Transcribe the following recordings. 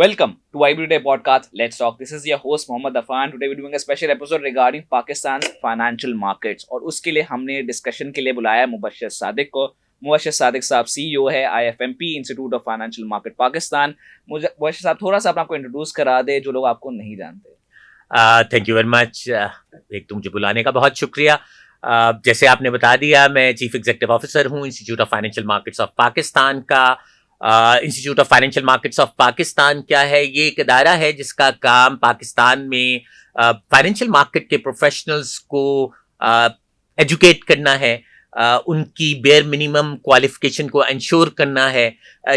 Welcome to Everyday Podcast. Let's talk. This is your host Mohammad Afan. Today we're doing a special episode regarding Pakistan's financial markets. और उसके लिए हमने discussion के लिए बुलाया मुबश्शिर सादिक को. मुबश्शिर सादिक साहब सीईओ है IFMP Institute of Financial Market Pakistan. Mubashir साहब थोड़ा सा अपना आपको इंट्रोड्यूस करा दे जो लोग आपको नहीं जानते. Thank you very much. एक तो मुझे बुलाने का बहुत शुक्रिया. जैसे आपने बता दिया, मैं चीफ एग्जीक्यूटिव ऑफिसर हूँ Institute of Financial Markets of Pakistan का. Institute of Financial Markets of Pakistan क्या है? ये एक इदारा है जिसका काम पाकिस्तान में फाइनेंशियल मार्केट के प्रोफेशनल्स को एजुकेट करना है, उनकी बेयर मिनिमम क्वालिफिकेशन को इंश्योर करना है.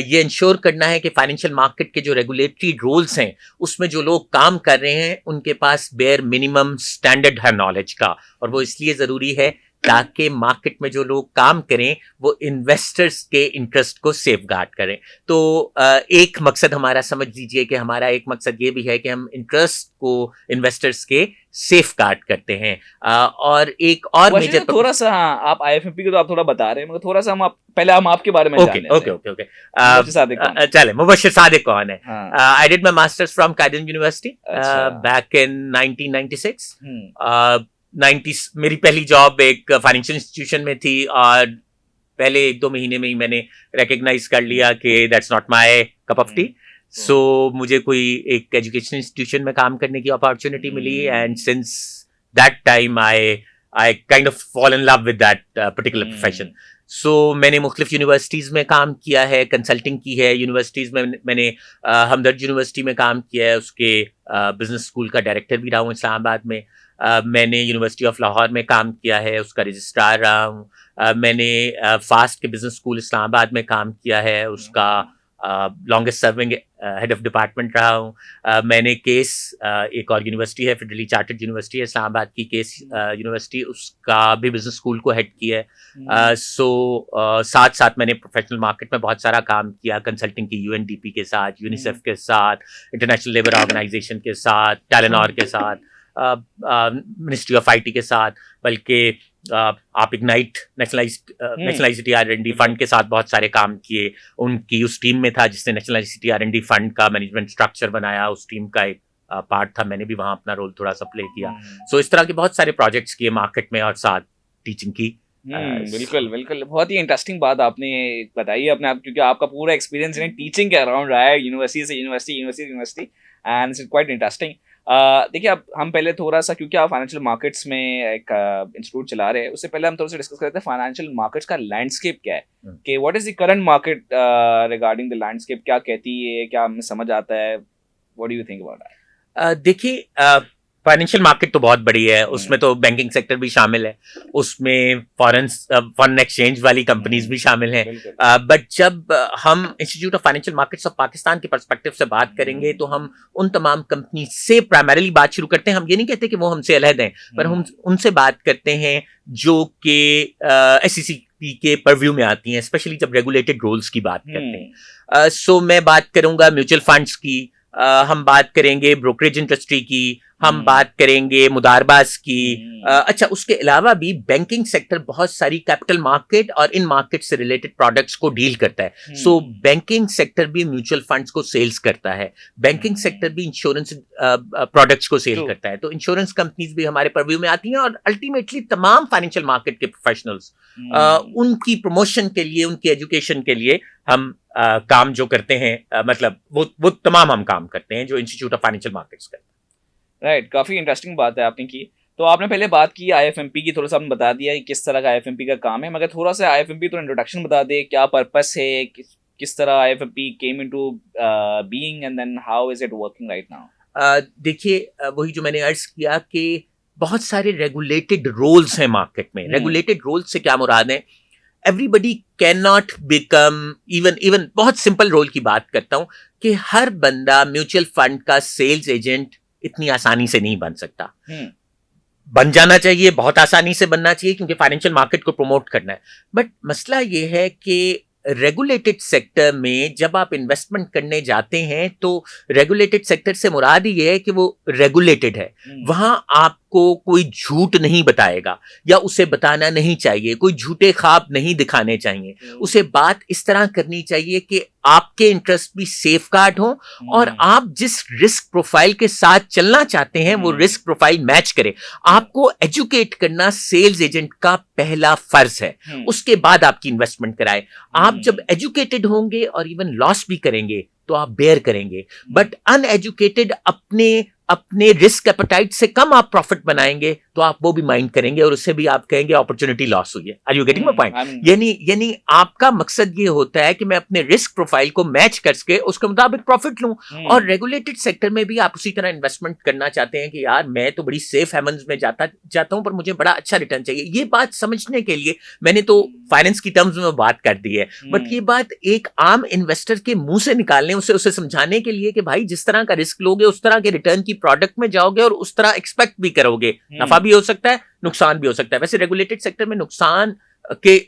ये इंश्योर करना है कि फाइनेंशियल मार्केट के जो रेगुलेटरी रूल्स हैं उसमें जो लोग काम कर रहे हैं उनके पास बेयर मिनिमम स्टैंडर्ड है नॉलेज का. और वो इसलिए ज़रूरी है ताकि मार्केट में जो लोग काम करें वो इन्वेस्टर्स के इंटरेस्ट को सेफगार्ड करें. तो एक मकसद हमारा समझ लीजिए कि हमारा एक मकसद ये भी है कि हम इंटरेस्ट को इन्वेस्टर्स के सेफगार्ड करते हैं. और एक और मेजर थोड़ा सा आप IFMP को तो आप थोड़ा बता रहे हैं मगर थोड़ा सा हम आपके बारे में जान लेते हैं. ओके. चले, मुबश्शिर सादिक कौन है? I did my masters from कायदन यूनिवर्सिटी बैक इन 1996. 90s मेरी पहली जॉब एक फाइनेंशियल इंस्टीट्यूशन में थी और पहले 1-2 महीने में ही मैंने रिकग्नाइज कर लिया कि that's not my cup of tea. So मुझे कोई एक एजुकेशन इंस्टीट्यूशन में काम करने की अपॉर्चुनिटी मिली and since that time I kind of fall in love with that particular profession. So मैंने मुख्तलिफ यूनिवर्सिटीज़ में काम किया है, कंसल्टिंग की है. यूनिवर्सिटीज़ में मैंने हमदर्द यूनिवर्सिटी में काम किया है, उसके बिजनेस स्कूल का डायरेक्टर भी रहा हूँ इस्लामाबाद में. मैंने यूनिवर्सिटी ऑफ लाहौर में काम किया है, उसका रजिस्ट्रार रहा हूँ. मैंने फास्ट के बिजनेस स्कूल इस्लामाबाद में काम किया है, उसका longest serving head of department रहा हूँ. मैंने केस एक और यूनिवर्सिटी है, फेडरली चार्टर्ड यूनिवर्सिटी है इस्लामाबाद की, केस यूनिवर्सिटी, उसका भी बिजनेस स्कूल को हेड किया है. साथ साथ मैंने प्रोफेशनल मार्केट में बहुत सारा काम किया, कंसल्टिंग की UNDP के साथ, यूनिसेफ के साथ, इंटरनेशनल लेबर ऑर्गेनाइजेशन के साथ, टेलेनॉर के साथ, मिनिस्ट्री ऑफ IT के साथ, बल्कि आप इग्नाइट नेशनलाइज्ड R&D फंड के साथ बहुत सारे काम किए. उनकी उस टीम में था जिसने नेशनलाइज्ड R&D फंड का मैनेजमेंट स्ट्रक्चर बनाया. उस टीम का एक पार्ट था, मैंने भी वहाँ अपना रोल थोड़ा सा प्ले किया. सो इस तरह के बहुत सारे प्रोजेक्ट्स किए मार्केट में और साथ टीचिंग की. बिल्कुल बिल्कुल, बहुत ही इंटरेस्टिंग बात आपने बताई अपने आप, क्योंकि आपका पूरा एक्सपीरियंस टीचिंग के अराउंड रहा है, यूनिवर्सिटी से university and it's quite interesting. देखिए, अब हम पहले थोड़ा सा, क्योंकि आप फाइनेंशियल मार्केट्स में एक इंस्टीट्यूट चला रहे हैं, उससे पहले हम थोड़ा सा डिस्कस करते हैं फाइनेंशियल मार्केट्स का लैंडस्केप क्या है, कि what is the current market regarding the landscape. क्या कहती है, क्या हमें समझ आता है, what do you think about that? देखिए, फाइनेंशियल मार्केट तो बहुत बड़ी है, उसमें तो बैंकिंग सेक्टर भी शामिल है, उसमें फॉरेन एक्सचेंज वाली कंपनीज भी शामिल हैं. बट जब हम institute of Financial Markets of Pakistan के पर्सपेक्टिव से बात करेंगे तो हम उन तमाम कंपनी से प्राइमरीली बात शुरू करते हैं. हम ये नहीं कहते कि वो हमसे अलग हैं, पर हम उनसे बात करते हैं जो कि SEC के परव्यू में आती हैं, स्पेशली जब रेगुलेटेड रोल्स की बात करते हैं. सो मैं बात करूंगा म्यूचुअल फंड्स की, हम बात करेंगे ब्रोकरेज इंडस्ट्री की, हम बात करेंगे मुदारबाज की. अच्छा, उसके अलावा भी बैंकिंग सेक्टर बहुत सारी कैपिटल मार्केट और इन मार्केट से रिलेटेड प्रोडक्ट्स को डील करता है. सो बैंकिंग सेक्टर भी म्यूचुअल फंड्स को सेल्स करता है, बैंकिंग सेक्टर भी इंश्योरेंस प्रोडक्ट्स को सेल करता है. तो इंश्योरेंस कंपनीज भी हमारे परव्यू में आती हैं और अल्टीमेटली तमाम फाइनेंशियल मार्केट के प्रोफेशनल्स उनकी प्रमोशन के लिए, उनकी एजुकेशन के लिए हम काम जो करते हैं, मतलब वो तमाम हम काम करते हैं जो इंस्टीट्यूट ऑफ फाइनेंशियल मार्केट्स करते हैं. राइट, काफ़ी इंटरेस्टिंग बात है आपने की. तो आपने पहले बात की IFMP की, थोड़ा सा आपने बता दिया कि किस तरह का IFMP का काम है, मगर थोड़ा सा IFMP तो इंट्रोडक्शन बता दे, क्या पर्पस है, किस तरह IFMP came into being and then how is it working right now. देखिए, वही जो मैंने अर्ज किया कि बहुत सारे रेगुलेटेड रोल्स हैं मार्केट में. रेगुलेटेड रोल्स से क्या मुराद है? Everybody can not become, even बहुत सिंपल रोल की बात करता हूं कि हर बंदा म्यूचुअल फंड का सेल्स एजेंट इतनी आसानी से नहीं बन सकता. बन जाना चाहिए, बहुत आसानी से बनना चाहिए, क्योंकि फाइनेंशियल मार्केट को प्रमोट करना है. बट मसला ये है कि रेगुलेटेड सेक्टर में जब आप इन्वेस्टमेंट करने जाते हैं तो रेगुलेटेड सेक्टर से मुराद ये है कि वो रेगुलेटेड है, वहां आपको कोई झूठ नहीं बताएगा या उसे बताना नहीं चाहिए, कोई झूठे ख्वाब नहीं दिखाने चाहिए, उसे बात इस तरह करनी चाहिए कि आपके इंटरेस्ट भी सेफ गार्ड हो और आप जिस रिस्क प्रोफाइल के साथ चलना चाहते हैं वो रिस्क प्रोफाइल मैच करे। आपको एजुकेट करना सेल्स एजेंट का पहला फर्ज है, उसके बाद आपकी इन्वेस्टमेंट कराए। आप जब एजुकेटेड होंगे और इवन लॉस भी करेंगे तो आप बेयर करेंगे, बट अनएजुकेटेड अपने रिस्क एपेटाइट से कम आप प्रॉफिट बनाएंगे तो आप वो भी माइंड करेंगे और उससे भी आप कहेंगे अपॉर्चुनिटी लॉस हुई है। Are you getting my point? यानी आपका मकसद ये होता है कि मैं अपने रिस्क प्रोफाइल को मैच करके उसके मुताबिक प्रॉफिट लूं। और रेगुलेटेड सेक्टर में भी आप उसी तरह इन्वेस्टमेंट करना चाहते हैं कि यार मैं तो बड़ी सेफ हेवन्स में जाता हूं पर मुझे बड़ा अच्छा रिटर्न चाहिए। ये बात समझने के लिए मैंने तो फाइनेंस की टर्म्स में बात कर दी है, बट ये बात एक आम इन्वेस्टर के मुंह से निकालने, उसे समझाने के लिए कि भाई जिस तरह का रिस्क लोगे उस तरह के रिटर्न की प्रोडक्ट में जाओगे और उस तरह एक्सपेक्ट भी करोगे। नफा भी हो सकता है, नुकसान भी हो सकता है। वैसे रेगुलेटेड सेक्टर में नुकसान के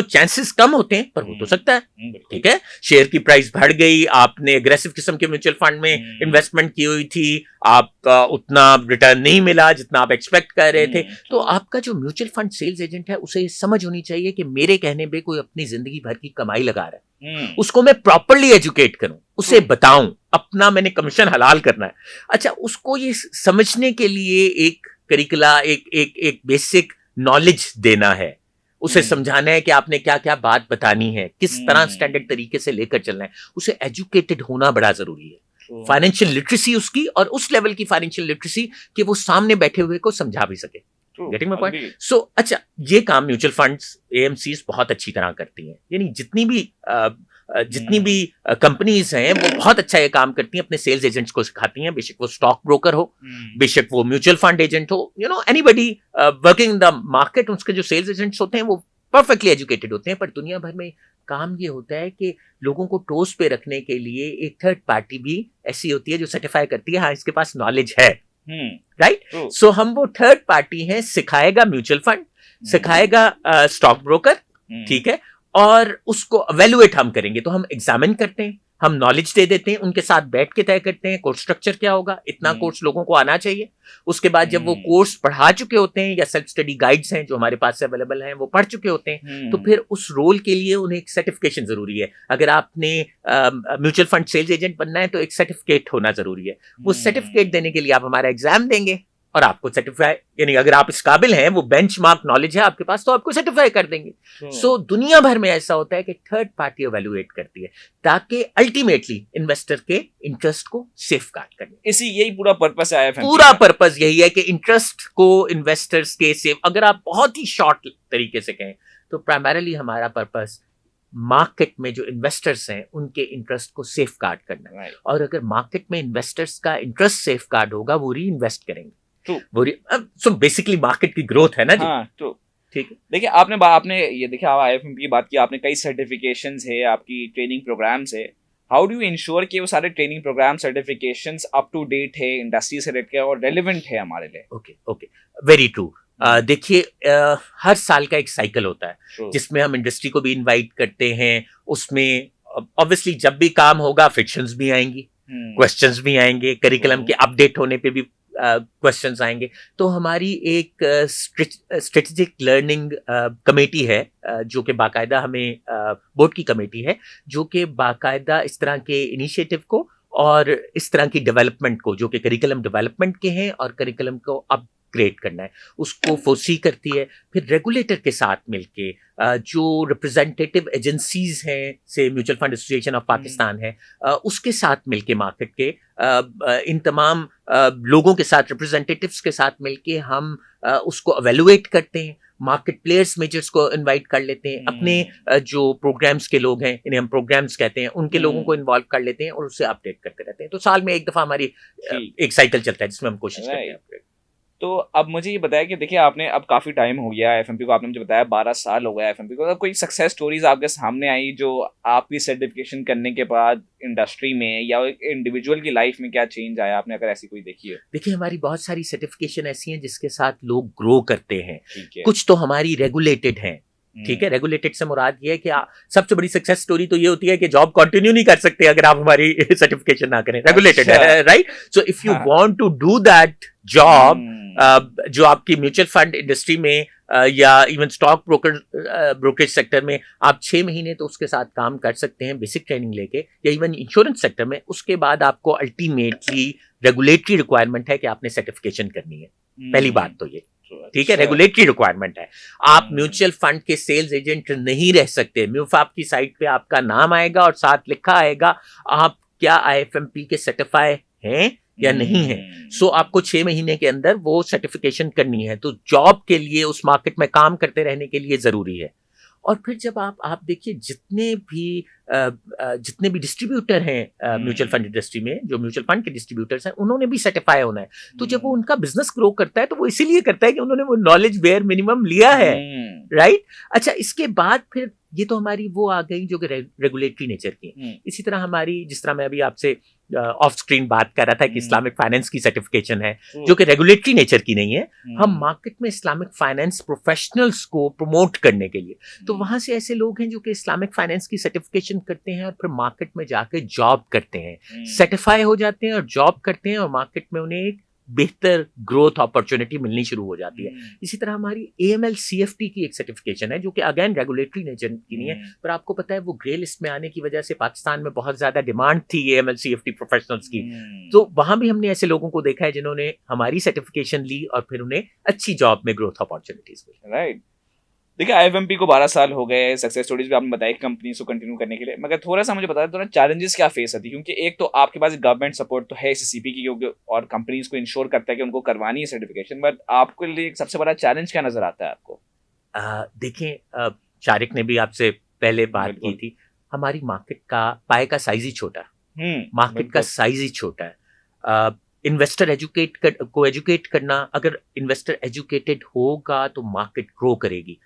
चांसेस कम होते हैं पर हो तो सकता है। ठीक है, शेयर की प्राइस बढ़ गई, आपने एग्रेसिव किस्म के म्यूचुअल फंड में इन्वेस्टमेंट की हुई थी, आपका उतना रिटर्न नहीं मिला जितना आप एक्सपेक्ट कर रहे थे, तो आपका जो म्यूचुअल फंड सेल्स एजेंट है उसे समझ होनी चाहिए कि मेरे कहने पे कोई अपनी जिंदगी भर की कमाई लगा रहा है, उसको मैं प्रॉपरली एजुकेट करूं, उसे बताऊं, अपना मैंने कमीशन हलाल करना है। अच्छा, उसको ये समझने के लिए एक करिकुला, एक बेसिक नॉलेज देना है, उसे समझाना है कि आपने क्या क्या बात बतानी है, किस तरह स्टैंडर्ड तरीके से लेकर चलना है। उसे एजुकेटेड होना बड़ा जरूरी है, फाइनेंशियल लिटरेसी उसकी, और उस लेवल की फाइनेंशियल लिटरेसी कि वो सामने बैठे हुए को समझा भी सके। Getting my point? सो अच्छा, ये काम म्यूचुअल फंड्स, एएमसीज बहुत अच्छी तरह करती हैं। यानी जितनी भी कंपनीज हैं वो बहुत अच्छा ये काम करती हैं, अपने सेल्स एजेंट्स को सिखाती हैं, बेशक वो स्टॉक ब्रोकर हो, बेशक वो म्यूचुअल फंड एजेंट हो, anybody working in the market, उसके जो सेल्स एजेंट्स होते हैं वो परफेक्टली एजुकेटेड होते हैं। पर दुनिया भर में काम ये होता है कि लोगों को टोस पे रखने के लिए एक थर्ड पार्टी भी ऐसी होती है जो सर्टिफाई करती है हाँ इसके पास नॉलेज है, राइट? सो हम वो थर्ड पार्टी हैं, सिखाएगा म्यूचुअल फंड, सिखाएगा स्टॉक ब्रोकर, ठीक है, और उसको एवेलुएट हम करेंगे। तो हम एग्जामिन करते हैं, हम नॉलेज दे देते हैं, उनके साथ बैठ के तय करते हैं कोर्स स्ट्रक्चर क्या होगा, इतना कोर्स लोगों को आना चाहिए। उसके बाद जब वो कोर्स पढ़ा चुके होते हैं या सेल्फ स्टडी गाइड्स हैं जो हमारे पास से अवेलेबल हैं वो पढ़ चुके होते हैं, तो फिर उस रोल के लिए उन्हें एक सर्टिफिकेशन जरूरी है। अगर आपने म्यूचुअल फंड सेल्स एजेंट बनना है तो एक सर्टिफिकेट होना जरूरी है। वो सर्टिफिकेट देने के लिए आप हमारा एग्जाम देंगे और आपको सर्टिफाई, यानी अगर आप इस काबिल हैं, वो बेंचमार्क नॉलेज है आपके पास, तो आपको सर्टिफाई कर देंगे। सो दुनिया भर में ऐसा होता है कि थर्ड पार्टी एवेलुएट करती है ताकि अल्टीमेटली इन्वेस्टर के इंटरेस्ट को सेफगार्ड करने। यही पूरा पर्पस है, पूरा पर्पस यही है कि इंटरेस्ट को इन्वेस्टर्स के सेफ, अगर आप बहुत ही शॉर्ट तरीके से कहें तो प्राइमरीली हमारा पर्पस मार्केट में जो इन्वेस्टर्स हैं उनके इंटरेस्ट को सेफ गार्ड करना है। और अगर मार्केट में इन्वेस्टर्स का इंटरेस्ट सेफ गार्ड होगा वो री इन्वेस्ट करेंगे। सो बेसिकली मार्केट की ग्रोथ है ना जी। हाँ, ठीक है। देखिए आपने ये देखिए आप IFM की बात की, आपने कई सर्टिफिकेशंस है, आपकी ट्रेनिंग प्रोग्राम्स है। हाउ डू यू इंश्योर कि वो सारे training programme certifications up to date है, इंडस्ट्री से रिलेटेड और रेलेवेंट है हमारे लिए? Okay, very true. देखिए हर साल का एक साइकिल होता है जिसमें हम इंडस्ट्री को भी इनवाइट करते हैं। उसमें ऑब्वियसली जब भी काम होगा फ्रिक्शंस भी आएंगी, क्वेश्चंस भी आएंगे, करिकुलम के अपडेट होने पे भी क्वेश्चंस आएंगे। तो हमारी एक स्ट्रेटेजिक लर्निंग कमेटी है जो कि बाकायदा हमें बोर्ड की कमेटी है जो कि बाकायदा इस तरह के इनिशिएटिव को और इस तरह की डेवलपमेंट को, जो कि करिकुलम डेवलपमेंट के हैं और करिकुलम को अपग्रेड करना है, उसको फोर्सी करती है। फिर रेगुलेटर के साथ मिलके जो रिप्रेजेंटेटिव एजेंसीज हैं, से mutual fund association of Pakistan है, उसके साथ मिलके मार्केट के इन तमाम लोगों के साथ, रिप्रेजेंटेटिव्स के साथ मिलके हम उसको एवेलुएट करते हैं। मार्केट प्लेयर्स मेजर्स को इनवाइट कर लेते हैं, अपने जो प्रोग्राम्स के लोग हैं, इन्हें हम प्रोग्राम्स कहते हैं, उनके लोगों को इन्वॉल्व कर लेते हैं और उससे अपडेट करते रहते हैं। तो साल में एक दफा हमारी एक साइकिल चलता है जिसमें हम कोशिश करते हैं अपडेट। तो अब मुझे ये बताया कि देखिए आपने अब काफ़ी टाइम हो गया FMP को, आपने मुझे बताया 12 साल हो गया FMP को। अब कोई सक्सेस स्टोरीज आपके सामने आई जो आपकी सर्टिफिकेशन करने के बाद इंडस्ट्री में या इंडिविजुअल की लाइफ में क्या चेंज आया, आपने अगर ऐसी कोई देखी है? देखिए हमारी बहुत सारी सर्टिफिकेशन ऐसी हैं जिसके साथ लोग ग्रो करते हैं। कुछ तो हमारी रेगुलेटेड हैं, ठीक है, रेगुलेटेड से मुराद ये है कि सबसे बड़ी सक्सेस स्टोरी तो ये होती है कि जॉब कंटिन्यू नहीं कर सकते अगर आप हमारी सर्टिफिकेशन ना करें, रेगुलेटेड है, right? So if you want to do that job, जो आपकी म्यूचुअल फंड इंडस्ट्री में या इवन स्टॉक ब्रोकरेज सेक्टर में आप 6 महीने तो उसके साथ काम कर सकते हैं बेसिक ट्रेनिंग लेके, या इवन इंश्योरेंस सेक्टर में उसके बाद आपको अल्टीमेटली रेगुलेटरी रिक्वायरमेंट है कि आपने सर्टिफिकेशन करनी है। पहली बात तो ये, ठीक है, रेगुलेटरी रिक्वायरमेंट है। आप म्यूचुअल फंड के सेल्स एजेंट नहीं रह सकते। म्यूफाप की साइट पे आपका नाम आएगा और साथ लिखा आएगा आप क्या IFMP के सर्टिफाई हैं या नहीं है। सो आपको 6 महीने के अंदर वो सर्टिफिकेशन करनी है, तो जॉब के लिए उस मार्केट में काम करते रहने के लिए जरूरी है। और फिर जब आप देखिए जितने भी डिस्ट्रीब्यूटर हैं म्यूचुअल फंड इंडस्ट्री में, जो म्यूचुअल फंड के डिस्ट्रीब्यूटर्स हैं, उन्होंने भी सर्टिफाई होना है। तो जब वो उनका बिजनेस ग्रो करता है तो वो इसीलिए करता है कि उन्होंने वो नॉलेज बेयर मिनिमम लिया है, राइट? अच्छा, इसके बाद फिर ये तो हमारी वो आ गई जो कि रेगुलेटरी नेचर की। इसी तरह हमारी, जिस तरह मैं अभी आपसे ऑफ स्क्रीन बात कर रहा था कि इस्लामिक फाइनेंस की सर्टिफिकेशन है जो कि रेगुलेटरी नेचर की नहीं है, हम मार्केट में इस्लामिक फाइनेंस प्रोफेशनल्स को प्रमोट करने के लिए, तो वहां से ऐसे लोग हैं जो कि इस्लामिक फाइनेंस की सर्टिफिकेशन करते हैं और फिर मार्केट में जाके जॉब करते हैं, सर्टिफाई हो जाते हैं और जॉब करते हैं, और मार्केट में उन्हें एक बेहतर ग्रोथ अपॉर्चुनिटी मिलनी शुरू हो जाती है। इसी तरह हमारी AML CFT की एक सर्टिफिकेशन है जो कि अगेन रेगुलेटरी नेचर की नहीं है, पर आपको पता है वो ग्रे लिस्ट में आने की वजह से पाकिस्तान में बहुत ज्यादा डिमांड थी AML CFT प्रोफेशनल्स की, तो वहां भी हमने ऐसे लोगों को देखा है जिन्होंने हमारी सर्टिफिकेशन ली और फिर उन्हें अच्छी जॉब में ग्रोथ अपॉर्चुनिटीज मिली। राइट। देखिए IFMP को 12 साल हो गए, सक्सेस स्टोरीज भी आपने बताई कंपनीज को कंटिन्यू करने के लिए, मगर थोड़ा सा मुझे बता दें चैलेंजेस क्या फेस होती है, क्योंकि एक तो आपके पास गवर्नमेंट सपोर्ट तो है SSCP की, क्योंकि और कंपनीज को इंश्योर करता है कि उनको करवानी है सर्टिफिकेशन, बट आपके लिए सबसे बड़ा चैलेंज क्या नजर आता है आपको? देखिए, शारिक ने भी आपसे पहले बात की थी, हमारी मार्केट का पाए का साइज ही छोटा है, मार्केट का साइज ही छोटा है। इन्वेस्टर एजुकेट करना, अगर इन्वेस्टर एजुकेटेड होगा तो मार्केट ग्रो करेगी।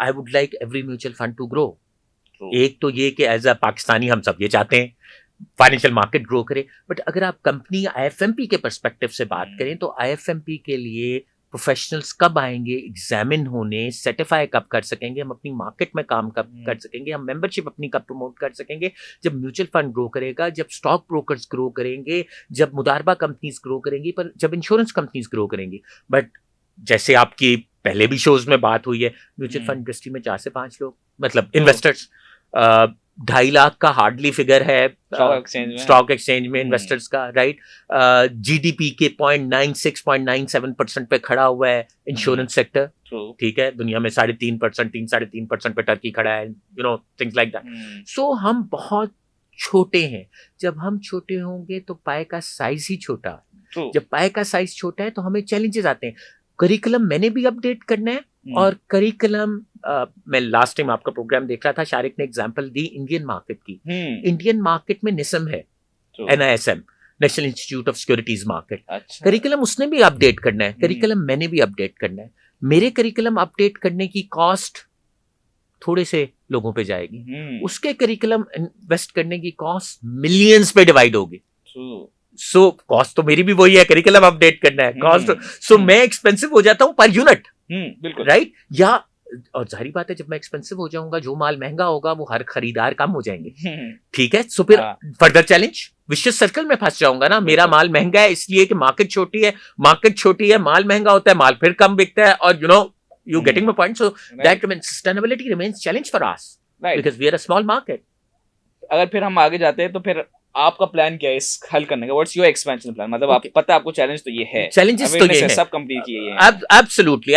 I would like every mutual fund to grow. एक तो ये कि एज अ पाकिस्तानी हम सब ये चाहते हैं फाइनेंशियल मार्केट ग्रो करे, बट अगर आप कंपनी IFMP के पर्सपेक्टिव से बात करें तो IFMP के लिए प्रोफेशनल्स कब आएंगे एग्जामिन होने, सर्टिफाई कब कर सकेंगे, हम अपनी मार्केट में काम कब कर सकेंगे, हम मेंबरशिप अपनी कब प्रमोट कर सकेंगे, जब म्यूचुअल फंड ग्रो करेगा, जब स्टॉक ब्रोकर्स ग्रो करेंगे, जब मुदारबा कंपनीज ग्रो करेंगी, पर जब इंश्योरेंस कंपनीज ग्रो करेंगी। बट जैसे आपकी पहले भी शोज में बात हुई है, म्यूचुअल फंड इंडस्ट्री में 4 से 5 लोग, मतलब इन्वेस्टर्स, 2.5 लाख का हार्डली फिगर है स्टॉक एक्सचेंज में इन्वेस्टर्स का, राइट? GDP के 0.96-0.97% पे खड़ा हुआ है इंश्योरेंस सेक्टर, ठीक है? दुनिया में 3.5%, 3-3.5% पे टर्की खड़ा है, थिंग्स लाइक दैट। सो हम बहुत छोटे हैं। जब हम छोटे होंगे तो पाए का साइज ही छोटा, जब पाए का साइज छोटा है तो हमें चैलेंजेस आते हैं। करिकुलम मैंने भी अपडेट करना है, और करिकुलम मैं लास्ट टाइम आपका प्रोग्राम देख रहा था, शारिक ने एग्जांपल दी इंडियन मार्केट की। इंडियन मार्केट में निसम है, NISM, national institute of securities market. Curriculum उसने भी अपडेट करना है, करिकुलम मैंने भी अपडेट करना है। मेरे करिकुलम अपडेट करने की कॉस्ट थोड़े से लोगों पे जाएगी, उसके करिकुलम इन्वेस्ट करने की कॉस्ट मिलियंस पे डिवाइड होगी। सो कॉस्ट तो मेरी भी वही है, करिकुलम अपडेट करना है, कॉस्ट सो मैं एक्सपेंसिव हो जाता हूं पर यूनिट, बिल्कुल, राइट? या और जाहिर बात है जब मैं एक्सपेंसिव हो जाऊंगा, जो माल महंगा होगा वो हर खरीदार कम हो जाएंगे, ठीक है? सो फिर फर्दर चैलेंज, विशियस सर्कल में फंस जाऊंगा ना। मेरा माल महंगा है इसलिए कि मार्केट छोटी है, माल महंगा होता है, माल फिर कम बिकता है, और you getting my point? So that sustainability remains challenge for us, because we are a small market. अगर फिर हम आगे जाते हैं तो फिर आपका प्लान क्या है इस हल करने का? What's your expansion plan? मतलब आप पता है आपको चैलेंज तो ये है, चैलेंजेस तो ये है, सब कंपनी की ये है। एब्सोल्युटली।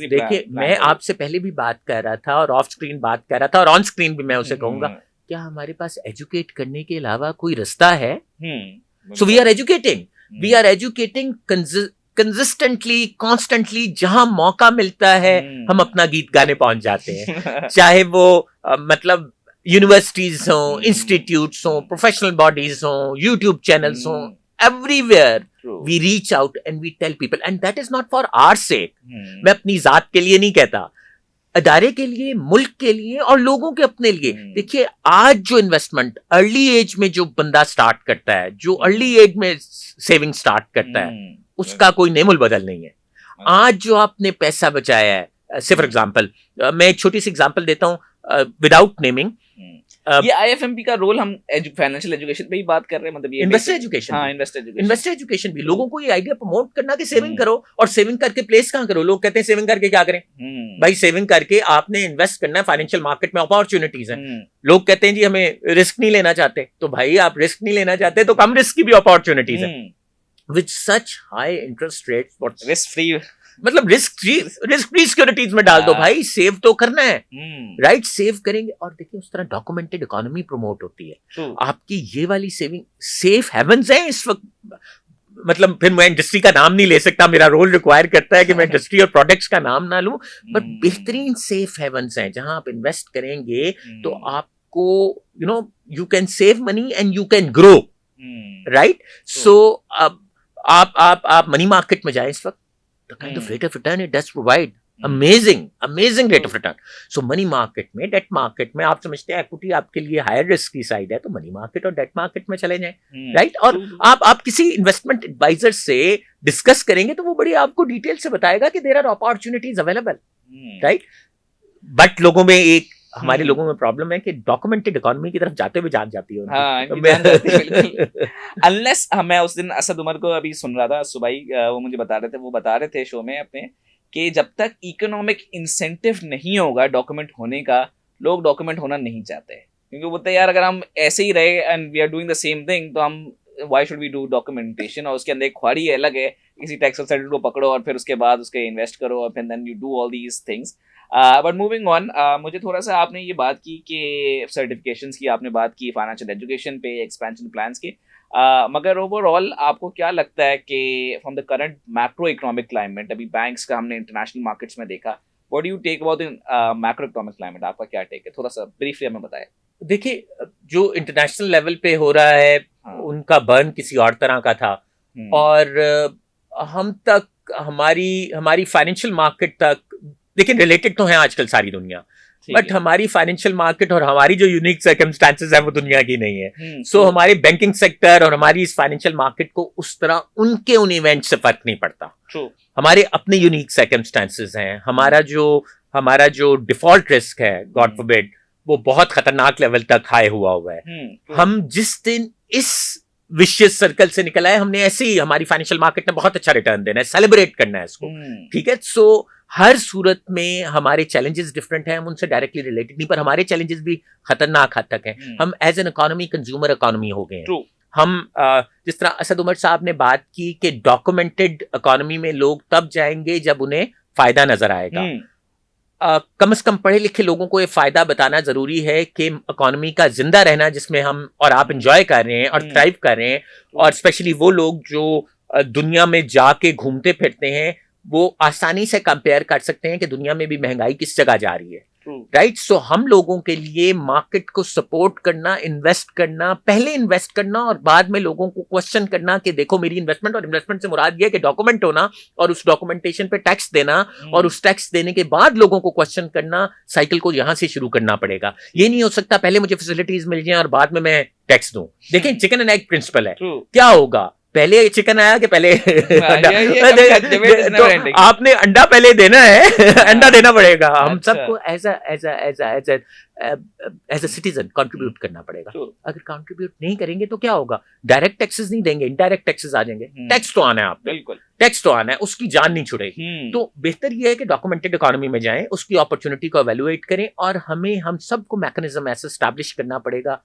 देखिए, मैं आपसे पहले भी बात कर रहा था और ऑफ स्क्रीन बात कर रहा था, और ऑन स्क्रीन भी मैं उसे कहूंगा, क्या हमारे पास एजुकेट करने के अलावा कोई रास्ता है? So we are educating consistently, constantly, जहां मौका मिलता है हम अपना गीत गाने पहुंच जाते हैं, चाहे वो मतलब यूनिवर्सिटीज हो, इंस्टीट्यूट्स हो, प्रोफेशनल बॉडीज हो, यूट्यूब चैनल्स हो, everywhere we reach out and we tell people, and that is not for our sake. मैं अपनी जात के लिए नहीं कहता, अदारे के लिए, मुल्क के लिए और लोगों के अपने लिए। देखिए, आज जो इन्वेस्टमेंट अर्ली एज में जो बंदा स्टार्ट करता है, जो अर्ली एज में सेविंग स्टार्ट करता है, उसका कोई नेमुल बदल नहीं है। आज जो आपने पैसा बचाया है, से फॉर एग्जाम्पल मैं एक छोटी सी एग्जाम्पल देता हूँ विदाउट नेमिंग। ये आईएफएमपी का रोल हम फाइनेंशियल एजुकेशन पे ही बात कर रहे हैं, मतलब ये इन्वेस्टर एजुकेशन, हाँ इन्वेस्टर एजुकेशन भी लोगों को ये आइडिया प्रमोट करना कि सेविंग करो, और सेविंग करके प्लेस कहाँ करो। लोग कहते हैं सेविंग करके क्या करें, भाई सेविंग करके आपने इन्वेस्ट करना है, फाइनेंशियल मार्केट में अपॉर्चुनिटीज हैं। लोग कहते हैं जी हमें रिस्क नहीं लेना चाहते, तो भाई आप रिस्क नहीं लेना चाहते तो कम रिस्क की भी अपॉर्चुनिटीज है with such high interest rate, risk free, मतलब रिस्क फ्री सिक्योरिटीज में डाल दो भाई, सेव तो करना है, राइट? सेव करेंगे और देखिए उस तरह डॉक्यूमेंटेड इकोनॉमी प्रमोट होती है। आपकी ये वाली सेविंग सेफ हेवंस है इस वक्त। मतलब फिर मैं इंडस्ट्री का नाम नहीं ले सकता, मेरा रोल रिक्वायर करता है कि मैं इंडस्ट्री और प्रोडक्ट्स का नाम ना लूं, बट बेहतरीन सेफ हेवंस हैं जहां आप इन्वेस्ट करेंगे तो आपको you can save money and you can grow, right? So अब आप मनी मार्केट में जाए इस वक्त, the kind of rate of return it does provide, amazing rate of return. So money market में, debt market में आप समझते हैं equity आपके लिए higher risk की side है, तो money market और debt market में चले जाएं, right? और आप किसी investment advisor से discuss करेंगे तो वो बड़ी आपको डिटेल से बताएगा कि there are opportunities available, right? But लोगों में एक हमारे लोगों में प्रॉब्लम है कि डॉक्यूमेंटेड इकोनॉमी की तरफ जाते हुए जान जाती है उनकी। हाँ, जान जाती है बिल्कुल। अनलेस मैं उस दिन असद उमर को अभी सुन रहा था सुबह ही, वो मुझे बता रहे थे शो में अपने कि जब तक इकोनॉमिक इंसेंटिव नहीं होगा डॉक्यूमेंट होने का, लोग डॉक्यूमेंट होना नहीं चाहते, क्योंकि बोलते हैं यार अगर हम ऐसे ही रहे and we are doing the same thing तो हम why should we do documentation. और उसके अंदर एक ख्वारी अलग है, किसी टैक्स सर्टिफिकेट को पकड़ो और फिर उसके बाद उसके इन्वेस्ट करो और फिर then you do all these things. But moving on, मुझे थोड़ा सा आपने ये बात की कि सर्टिफिकेशंस की आपने बात की, फाइनेंशियल एजुकेशन पे, एक्सपेंशन प्लान्स की, मगर ओवरऑल आपको क्या लगता है कि from the current macro economic climate, अभी बैंक्स का हमने इंटरनेशनल मार्केट्स में देखा, what do you take about the macro economic climate, आपका क्या टेक है? थोड़ा सा ब्रीफली हमें बताएं। देखिए जो इंटरनेशनल लेवल पे हो रहा है उनका बर्न किसी और तरह का था, और हम तक हमारी फाइनेंशियल मार्केट तक, देखिए रिलेटेड तो है आजकल सारी दुनिया, बट हमारी फाइनेंशियल मार्केट और हमारी जो यूनिक सर्कमस्टांसेस है वो दुनिया की नहीं है। सो हमारे बैंकिंग सेक्टर और हमारी इस फाइनेंशियल मार्केट को उस तरह उनके उन इवेंट से फर्क नहीं पड़ता। हमारे अपने यूनिक सर्कमस्टांसेस हैं, हमारा जो डिफॉल्ट रिस्क है गॉड फॉरबिड वो बहुत खतरनाक लेवल तक हाई हुआ है। हम जिस दिन इस विशियस सर्कल से निकल आए, हमने ऐसे ही हमारी फाइनेंशियल मार्केट ने बहुत अच्छा रिटर्न देना है, सेलिब्रेट करना है इसको, ठीक है? सो हर सूरत में हमारे चैलेंजेस डिफरेंट हैं, हम उनसे डायरेक्टली रिलेटेड नहीं, पर हमारे चैलेंजेस भी खतरनाक हद तक हैं। हम as an economy consumer economy हो गए हैं। हम जिस तरह असद उमर साहब ने बात की कि डॉक्यूमेंटेड इकोनॉमी में लोग तब जाएंगे जब उन्हें फायदा नजर आएगा। कम से कम पढ़े लिखे लोगों को ये फायदा बताना जरूरी है कि इकोनॉमी का जिंदा रहना जिसमें हम और आप एंजॉय कर रहे हैं और थ्राइव कर रहे हैं, और स्पेशली वो लोग जो दुनिया में जाके घूमते फिरते हैं वो आसानी से कंपेयर कर सकते हैं कि दुनिया में भी महंगाई किस जगह जा रही है, राइट? सो हम लोगों के लिए मार्केट को सपोर्ट करना, इन्वेस्ट करना, पहले इन्वेस्ट करना और बाद में लोगों को क्वेश्चन करना कि देखो मेरी इन्वेस्टमेंट, और इन्वेस्टमेंट से मुराद ये है कि डॉक्यूमेंट होना और उस डॉक्यूमेंटेशन पे टैक्स देना, और उस टैक्स देने के बाद लोगों को क्वेश्चन करना, साइकिल को यहां से शुरू करना पड़ेगा। ये नहीं हो सकता पहले मुझे फैसिलिटीज मिल जाए और बाद में मैं टैक्स दूं। देखिए चिकन एंड एग प्रिंसिपल है, क्या होगा? पहले चिकन आया कि पहले तो आपने अंडा पहले देना है, अंडा देना पड़ेगा। हम सबको एज अ सिटीजन कंट्रीब्यूट करना पड़ेगा। अगर कंट्रीब्यूट नहीं करेंगे तो क्या होगा? डायरेक्ट टैक्सेस नहीं देंगे, इनडायरेक्ट टैक्सेस आ जाएंगे। टैक्स तो आना है, आप बिल्कुल टैक्स तो आना है, उसकी जान नहीं छुड़ेगी। तो बेहतर यह है कि डॉक्यूमेंटेड इकोनॉमी में जाएं, उसकी अपॉर्चुनिटी को एवेल्युएट करें, और हम सबको मैकेनिज्म ऐसे एस्टैब्लिश करना पड़ेगा,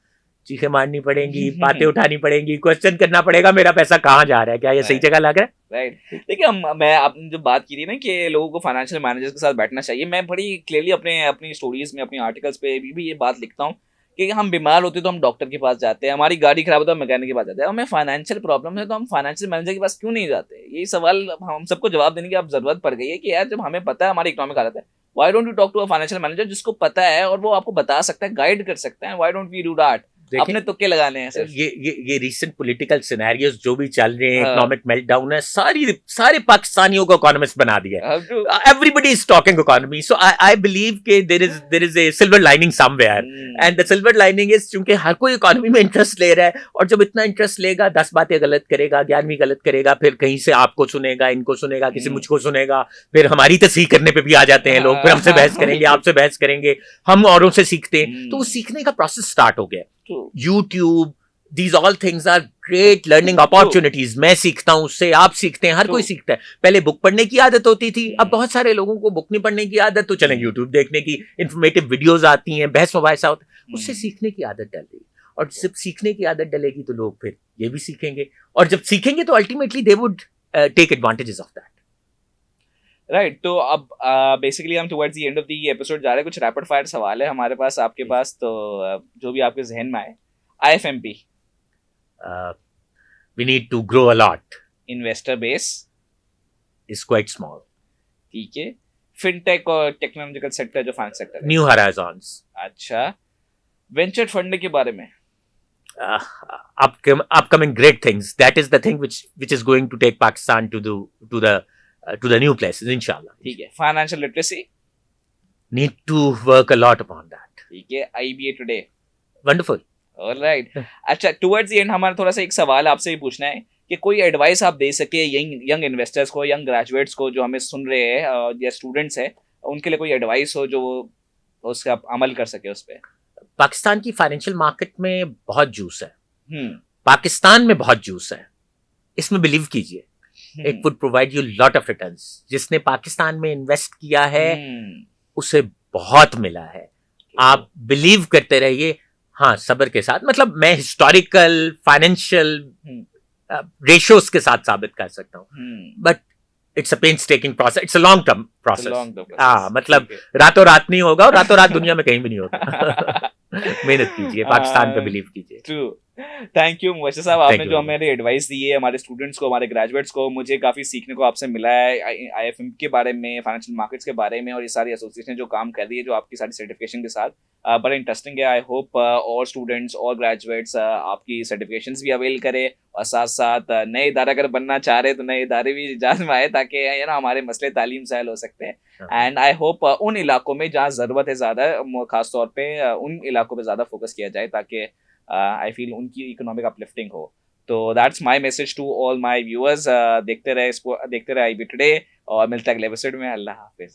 चीखें मारनी पड़ेंगी, बातें उठानी पड़ेंगी, क्वेश्चन करना पड़ेगा मेरा पैसा कहाँ जा रहा है, क्या ये सही जगह लग रहा है, राइट? देखिए मैं आपने जो बात की थी ना कि लोगों को फाइनेंशियल मैनेजर्स के साथ बैठना चाहिए, मैं बड़ी क्लियरली अपनी स्टोरीज में, अपनी आर्टिकल्स पे भी ये बात लिखता हूँ कि हम बीमार होते तो हम डॉक्टर के पास जाते हैं, हमारी गाड़ी खराब हो तो हम मैकेनिक के पास जाते हैं, हमें फाइनेंशियल प्रॉब्लम है तो हम फाइनेंशियल मैनेजर के पास क्यों नहीं जाते? यही सवाल हम सबको जवाब देने की अब जरूरत पड़ गई है कि यार जब हमें पता है हमारी इकोनॉमिक हालत है, why don't you talk to a financial manager जिसको पता है और वो आपको बता सकता है, गाइड कर सकता है, why don't we do that? अपने तुक्के लगाने हैं सिर्फ। ये रीसेंट पॉलिटिकल सिनेरियोस जो भी चल रहे हैं, इकोनॉमिक मेल्टडाउन है, सारे पाकिस्तानियों को इकोनॉमिस्ट बना दिया। Everybody is talking economy, so I believe कि there is a silver lining somewhere, and the silver lining is क्योंकि हर कोई इकोनॉमी में इंटरेस्ट ले रहा है, और जब इतना इंटरेस्ट लेगा 10 बातें गलत करेगा, 11वीं गलत करेगा, फिर कहीं से आपको सुनेगा, इनको सुनेगा, किसी मुझको सुनेगा, फिर हमारी तस्वीर करने पे भी आ जाते हैं लोग, फिर हमसे बहस करेंगे, आपसे बहस करेंगे, हम औरों से सीखते हैं, तो वो सीखने का प्रोसेस स्टार्ट हो गया। YouTube, these all things are great learning opportunities. मैं सीखता हूँ उससे, आप सीखते हैं, हर कोई सीखता है। पहले बुक पढ़ने की आदत होती थी, अब बहुत सारे लोगों को बुक नहीं पढ़ने की आदत, तो चलें YouTube देखने की, इंफॉर्मेटिव वीडियोस आती हैं, बहस मुबाहिसा होता है, उससे सीखने की आदत डल रही है। और जब सीखने की आदत डलेगी तो लोग फिर ये भी सीखेंगे, और जब सीखेंगे तो ultimately they would take advantages of that. Right, तो अब बेसिकली हम towards the end of the episode जा रहे हैं। कुछ रैपिड फायर सवाल है हमारे पास, आपके पास, तो जो भी आपके जहन में आए। IFMP, we need to grow a lot. Investor base is quite small. ठीक है। फिनटेक और टेक्नोलॉजिकल सेक्टर जो फाइनेंस सेक्टर है, न्यू हराइजॉन्स। अच्छा। वेंचर फंड के बारे में, upcoming great things. That is the thing which is going to take Pakistan to the new places, inshallah. ठीक है। Financial literacy, need to work a lot upon that. ठीक है। IBA today, wonderful. Alright. अच्छा, towards the and हमारा थोड़ा सा एक सवाल आपसे भी पूछना है कि कोई एडवाइस आप दे सके यंग इन्वेस्टर्स को, यंग ग्रेजुएट्स को जो हमें सुन रहे हैं या स्टूडेंट्स हैं, उनके लिए कोई एडवाइस हो जो वो उसका आप अमल कर सके उस पर। पाकिस्तान की फाइनेंशियल मार्केट में बहुत जूस है, पाकिस्तान में बहुत जूस है, इसमें बिलीव कीजिए, it would provide you lot of returns. जिसने पाकिस्तान में इन्वेस्ट किया है उसे बहुत मिला है, आप बिलीव करते रहिए। हाँ, सब्र के साथ, मतलब मैं हिस्टोरिकल फाइनेंशियल रेशियोज के साथ साबित कर सकता हूँ, but it's a painstaking process, it's a long term process. हाँ, मतलब रातों रात नहीं होगा, और रातों रात दुनिया में कहीं भी नहीं होगा। मेहनत कीजिए, पाकिस्तान पे बिलीव कीजिए। ट्रू। थैंक यू मुबश्शिर साहब, आपने जो हमें एडवाइस दी है हमारे स्टूडेंट्स को, हमारे ग्रेजुएट्स को, मुझे काफ़ी सीखने को आपसे मिला है IFM के बारे में, फाइनेंशियल मार्केट्स के बारे में, और ये सारी एसोसिएशन जो काम कर रही है जो आपकी सारी सर्टिफिकेशन के साथ, बड़ा इंटरेस्टिंग है। आई होप और स्टूडेंट्स और ग्रेजुएट्स आपकी सर्टिफिकेशंस भी अवेल करें, और साथ साथ नए इदारे अगर बनना चाह रहे तो नए इदारे भी इजाज़त में आए, ताकि हमारे मसले तालीम सहल हो सकते हैं। एंड आई होप उन इलाकों में जहाँ ज़रूरत है ज़्यादा, खास तौर पे उन इलाकों पे ज़्यादा फोकस किया जाए, ताकि आई फील उनकी इकोनॉमिक अपलिफ्टिंग हो। तो that's my message to all my viewers. देखते रहे IB टुडे, और मिलता है अगले एपिसोड में। अल्लाह हाफिज़।